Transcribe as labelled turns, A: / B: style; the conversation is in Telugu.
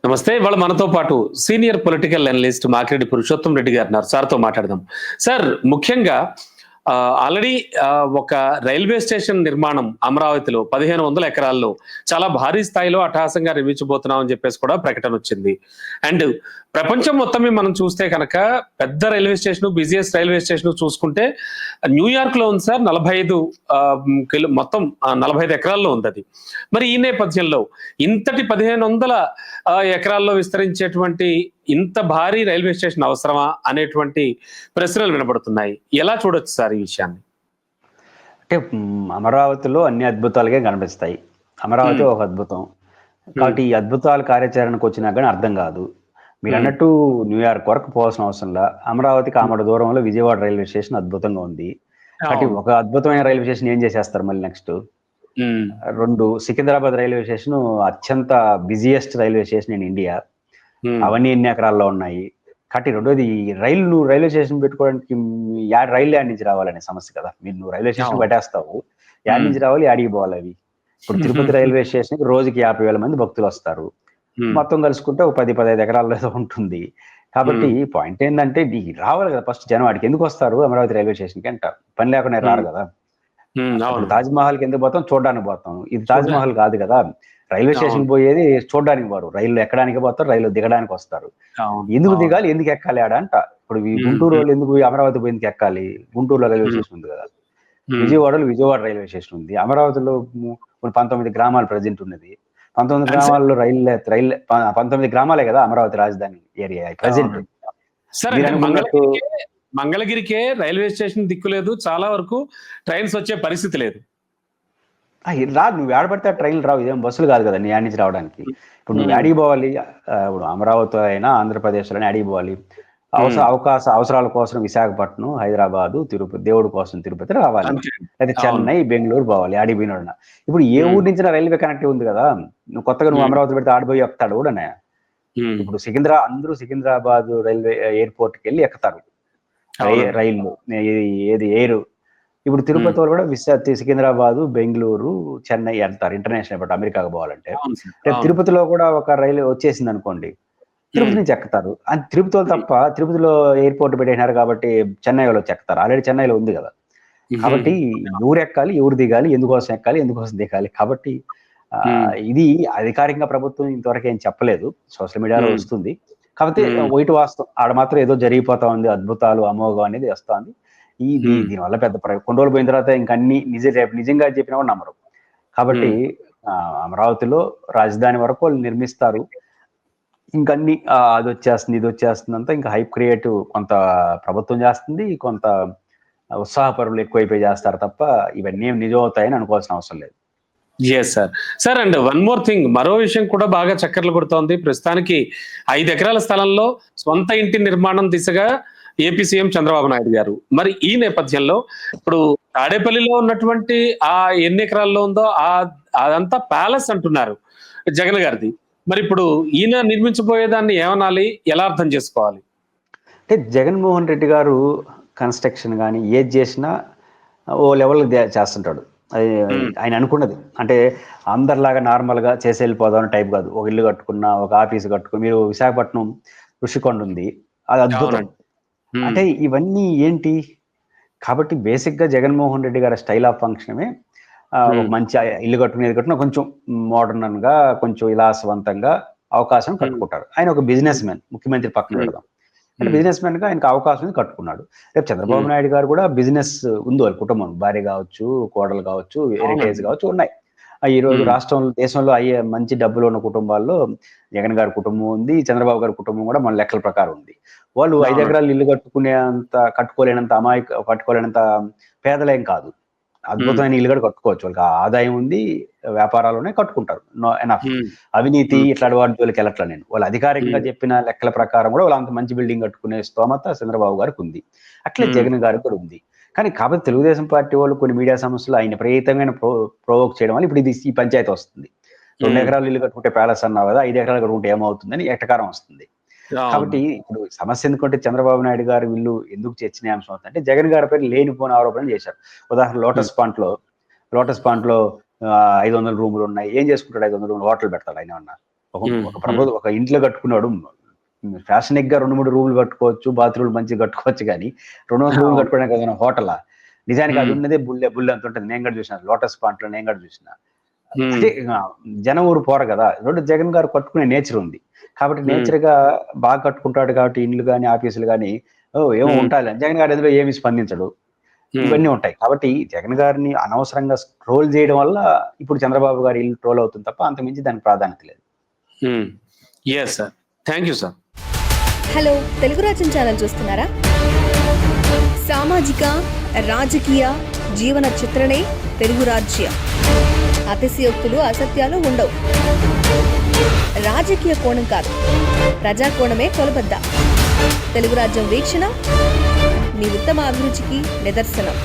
A: నమస్తే. ఇవాళ మనతో పాటు senior political analyst Makireddy Purushottam Reddy గారు ఉన్నారు. సార్‌తో మాట్లాడదాం. సార్, ముఖ్యంగా ఆల్రెడీ ఒక రైల్వే స్టేషన్ నిర్మాణం అమరావతిలో 1500 ఎకరాల్లో చాలా భారీ స్థాయిలో అట్టహాసంగా నిర్మించబోతున్నాం అని చెప్పేసి కూడా ప్రకటనొచ్చింది. అండ్ ప్రపంచం మొత్తం మీద మనం చూస్తే కనుక పెద్ద railway station, busiest railway station చూసుకుంటే న్యూయార్క్‌లో ఉంది సార్. 45 మొత్తం 45 ఎకరాల్లో ఉందది. మరి ఈ నేపథ్యంలో ఇంతటి 1500 ఎకరాల్లో విస్తరించేటువంటి ఇంత భారీ రైల్వే స్టేషన్ అవసరమా అనేటువంటి ప్రశ్నలు వినబడుతున్నాయి. ఎలా చూడొచ్చు సార్ ఈ విషయాన్ని?
B: అంటే అమరావతిలో అన్ని అద్భుతాలుగా కనిపిస్తాయి. అమరావతి ఒక అద్భుతం. కాబట్టి ఈ అద్భుతాల కార్యాచరణకు వచ్చినా గాని అర్థం కాదు. మీరన్నట్టు న్యూయార్క్ వరకు పోవాల్సిన అవసరంలా అమరావతికి ఆమడ దూరంలో విజయవాడ రైల్వే స్టేషన్ అద్భుతంగా ఉంది. కాబట్టి ఒక అద్భుతమైన రైల్వే స్టేషన్ ఏం చేసేస్తారు మళ్ళీ నెక్స్ట్? 2 సికింద్రాబాద్ రైల్వే స్టేషన్ అత్యంత busiest railway station in India. అవన్నీ ఎన్ని ఎకరాల్లో ఉన్నాయి. కాబట్టి రెండోది రైల్వే స్టేషన్ పెట్టుకోవడానికి రైలు యాడ్ నుంచి రావాలనే సమస్య కదా. నువ్వు రైల్వే స్టేషన్ పెట్టేస్తావు, యాడ్ నుంచి రావాలి, యాడికి పోవాలి అవి. ఇప్పుడు తిరుపతి రైల్వే స్టేషన్ రోజుకి 50,000 మంది భక్తులు వస్తారు. మొత్తం కలుసుకుంటే ఒక 10-15 ఎకరాల్లో ఏదో ఉంటుంది. కాబట్టి పాయింట్ ఏంటంటే రావాలి కదా ఫస్ట్ జనం. వాడికి ఎందుకు వస్తారు అమరావతి రైల్వే స్టేషన్కి అంట? పని లేకుండా రారు కదా. తాజ్ మహల్ కి ఎందుకు పోతాం? చూడడానికి పోతాం. ఇది తాజ్ మహల్ కాదు కదా. రైల్వే స్టేషన్ పోయేది చూడడానికి పోరు, రైలు ఎక్కడానికి పోతారు, రైలు దిగడానికి వస్తారు. ఎందుకు దిగాలి, ఎందుకు ఎక్కాలి ఆడ అంట. ఇప్పుడు గుంటూరు వాళ్ళు ఎందుకు అమరావతి పోయి ఎందుకు ఎక్కాలి? గుంటూరులో రైల్వే స్టేషన్ ఉంది కదా. విజయవాడలో విజయవాడ రైల్వే స్టేషన్ ఉంది. అమరావతిలో 19 గ్రామాలు ప్రజెంట్ ఉన్నది. 19 గ్రామాల్లో రైలు 19 గ్రామాలే కదా అమరావతి రాజధాని ఏరియా ప్రజెంట్.
A: మంగళగిరికే రైల్వే స్టేషన్ దిక్కులేదు, చాలా వరకు ట్రైన్స్ వచ్చే పరిస్థితి లేదు.
B: రాదు, నువ్వు ఏడబడితే ట్రైన్లు రావు. ఇదేం బస్సులు కాదు కదా నీ యాడ్ నుంచి రావడానికి. ఇప్పుడు నువ్వు యాడికి పోవాలి? ఇప్పుడు అమరావతి అయినా ఆంధ్రప్రదేశ్లో యాడికి పోవాలి? అవసరాల కోసం విశాఖపట్నం, హైదరాబాదు, తిరుపతి, దేవుడి కోసం తిరుపతి రావాలి. అయితే చెన్నై, బెంగళూరు పోవాలి యాడికి పోయినా. ఇప్పుడు ఏ ఊరి నుంచి రైల్వే కనెక్టివ్ ఉంది కదా. నువ్వు కొత్తగా నువ్వు అమరావతి పెడితే ఆడిపోయి ఎక్కుతాడు కూడా. ఇప్పుడు అందరూ సికింద్రాబాద్ రైల్వే ఎయిర్పోర్ట్ కి వెళ్ళి ఎక్కుతారు రైళ్లు, ఏది ఎయిర్. ఇప్పుడు తిరుపతి వాళ్ళు కూడా సికింద్రాబాద్, బెంగళూరు, చెన్నై వెళ్తారు ఇంటర్నేషనల్ ఎయిర్పోర్ట్ అమెరికాకు పోవాలంటే. తిరుపతిలో కూడా ఒక రైలు వచ్చేసింది అనుకోండి, తిరుపతి నుంచి ఎక్కుతారు. అని తిరుపతి వాళ్ళు తప్ప తిరుపతిలో ఎయిర్పోర్ట్ పెట్టేసినారు కాబట్టి చెన్నై వాళ్ళు వచ్చి ఎక్కుతారు. ఆల్రెడీ చెన్నైలో ఉంది కదా. కాబట్టి ఎవరు ఎక్కాలి, ఎవరు దిగాలి, ఎందుకోసం ఎక్కాలి, ఎందుకోసం దిగాలి. కాబట్టి ఇది అధికారికంగా ప్రభుత్వం ఇంతవరకు ఏం చెప్పలేదు, సోషల్ మీడియాలో వస్తుంది. కాకపోతే వైట్ వాస్తవం ఆడ మాత్రం ఏదో జరిగిపోతా ఉంది, అద్భుతాలు అమోఘం అనేది వస్తుంది. దీనివల్ల పెద్ద కొన్ని రోజులు పోయిన తర్వాత ఇంకా అన్ని నిజంగా చెప్పినా కూడా నమ్మరు. కాబట్టి అమరావతిలో రాజధాని వరకు వాళ్ళు నిర్మిస్తారు. ఇంకన్నీ అది వచ్చేస్తుంది, ఇది వచ్చేస్తుంది అంతా ఇంకా హైప్ క్రియేట్ కొంత ప్రభుత్వం చేస్తుంది, కొంత ఉత్సాహపరులు ఎక్కువైపోయి చేస్తారు తప్ప ఇవన్నీ నిజం అవుతాయని అనుకోవాల్సిన అవసరం లేదు.
A: Sir and one more thing, మరో విషయం కూడా బాగా చక్కర్లు కొడుతోంది. ప్రస్తుతానికి 5 ఎకరాల స్థలంలో సొంత ఇంటి నిర్మాణం దిశగా ఏపీ సీఎం చంద్రబాబు నాయుడు గారు. మరి ఈ నేపథ్యంలో ఇప్పుడు తాడేపల్లిలో ఉన్నటువంటి ఆ ఎన్ని ఎకరాల్లో ఉందో అదంతా ప్యాలెస్ అంటున్నారు జగన్ గారిది. మరి ఇప్పుడు ఈయన నిర్మించబోయేదాన్ని ఏమనాలి, ఎలా అర్థం చేసుకోవాలి?
B: అంటే జగన్మోహన్ రెడ్డి గారు కన్స్ట్రక్షన్ కానీ ఏది చేసినా ఓ లెవెల్ చేస్తుంటాడు. అది ఆయన అనుకున్నది. అంటే అందరిలాగా నార్మల్గా చేసి వెళ్ళిపోదాం టైప్ కాదు. ఒక ఇల్లు కట్టుకున్నా, ఒక ఆఫీస్ కట్టుకుని, మీరు విశాఖపట్నం ఋషికొండ ఉంది, అది అద్భుతం. అంటే ఇవన్నీ ఏంటి? కాబట్టి బేసిక్ గా జగన్మోహన్ రెడ్డి గారి స్టైల్ ఆఫ్ ఫంక్షనే ఒక మంచి ఇల్లు కట్టుకునేది కట్టుకున్నా కొంచెం మోడర్న్ గా, కొంచెం విలాసవంతంగా అవకాశం కట్టుకుంటారు. ఆయన ఒక బిజినెస్ మ్యాన్, ముఖ్యమంత్రి పక్కన పెడదాం అంటే బిజినెస్ మ్యాన్ గా ఆయనకు అవకాశం కట్టుకున్నాడు. రేపు చంద్రబాబు నాయుడు గారు కూడా బిజినెస్ ఉంది, వాళ్ళ కుటుంబం, భార్య కావచ్చు, కోడలు కావచ్చు, హెరిటేజ్ కావచ్చు ఉన్నాయి. ఈ రోజు దేశంలో అయ్యే మంచి డబ్బులు ఉన్న కుటుంబాల్లో జగన్ గారి కుటుంబం ఉంది, చంద్రబాబు గారి కుటుంబం కూడా మన లెక్కల ప్రకారం ఉంది. వాళ్ళు 5 ఎకరాలు ఇల్లు కట్టుకోలేనంత పేదలేం కాదు. అద్భుతమైన ఇల్లు కూడా కట్టుకోవచ్చు. వాళ్ళకి ఆదాయం ఉంది, వ్యాపారాలునే కట్టుకుంటారు. అవినీతి ఇట్లాంటి వాటి జోలికి వెళ్ళట్లా నేను. వాళ్ళు అధికారికంగా చెప్పిన లెక్కల ప్రకారం కూడా వాళ్ళు అంత మంచి బిల్డింగ్ కట్టుకునే స్తోమత చంద్రబాబు గారికి ఉంది. అట్లే జగన్ గారికి కూడా ఉంది. కానీ కాబట్టి తెలుగుదేశం పార్టీ వాళ్ళు కొన్ని మీడియా సంస్థలు ఆయన విపరీతమైన ప్రొవోక్ చేయడం వల్ల ఇప్పుడు ఈ పంచాయతీ వస్తుంది. 2 ఎకరాలు ఇల్లు కట్టుకుంటే ప్యాలెస్ అన్నావు కదా, 5 ఎకరాలు కట్టుకుంటే ఏమవుతుందని ఎటకారం వస్తుంది. కాబట్టి ఇప్పుడు సమస్య ఎందుకంటే చంద్రబాబు నాయుడు గారు వీళ్ళు ఎందుకు చర్చనీయాంశం అవుతుంది అంటే జగన్ గారి పేరు లేనిపోని ఆరోపణలు చేశారు. ఉదాహరణ లోటస్ పాంట్ లో 500 రూములు ఉన్నాయి. ఏం చేసుకుంటాడు 500 రూములు? హోటల్ పెడతాడు ఆయన. ఏమన్నా ఒక ఇంట్లో కట్టుకున్నాడు ఫ్యాషనిక్ గా 2-3 రూములు కట్టుకోవచ్చు, బాత్రూమ్లు మంచిగా కట్టుకోవచ్చు, కానీ 200 రూములు కట్టుకోవడానికి కదా హోటల్. నిజానికి అది ఉన్నదే బుల్లె అంత ఉంటుంది. నేను కూడా చూసిన లోటస్ పాయింట్ లో, నేను కూడా చూసిన. అంటే జనం ఊరు పోరు కదా. జగన్ గారు కట్టుకునే నేచర్ ఉంది కాబట్టి నేచర్ గా బాగా కట్టుకుంటాడు కాబట్టి ఇండ్లు కానీ ఆఫీసులు కానీ ఏమో ఉంటాయి. జగన్ గారు ఎదురు ఏమి స్పందించడు, ఇవన్నీ ఉంటాయి. కాబట్టి జగన్ గారిని అనవసరంగా ట్రోల్ చేయడం వల్ల ఇప్పుడు చంద్రబాబు గారి ఇల్లు ట్రోల్ అవుతుంది తప్ప అంత మించి దానికి ప్రాధాన్యత లేదు.
A: Sir, thank you sir.
C: Hello, Telugu రాజ్యం ఛానల్ చూస్తున్నారా? సామాజిక, రాజకీయ, జీవన చిత్రణే తెలుగు రాజ్యం. అతిశయోక్తులు, అసత్యాలు ఉండవు. రాజకీయ కోణం కాదు, ప్రజా కోణమే కొలబద్ద. తెలుగు రాజ్యం వీక్షణ మీ ఉత్తమ అభిరుచికి నిదర్శనం.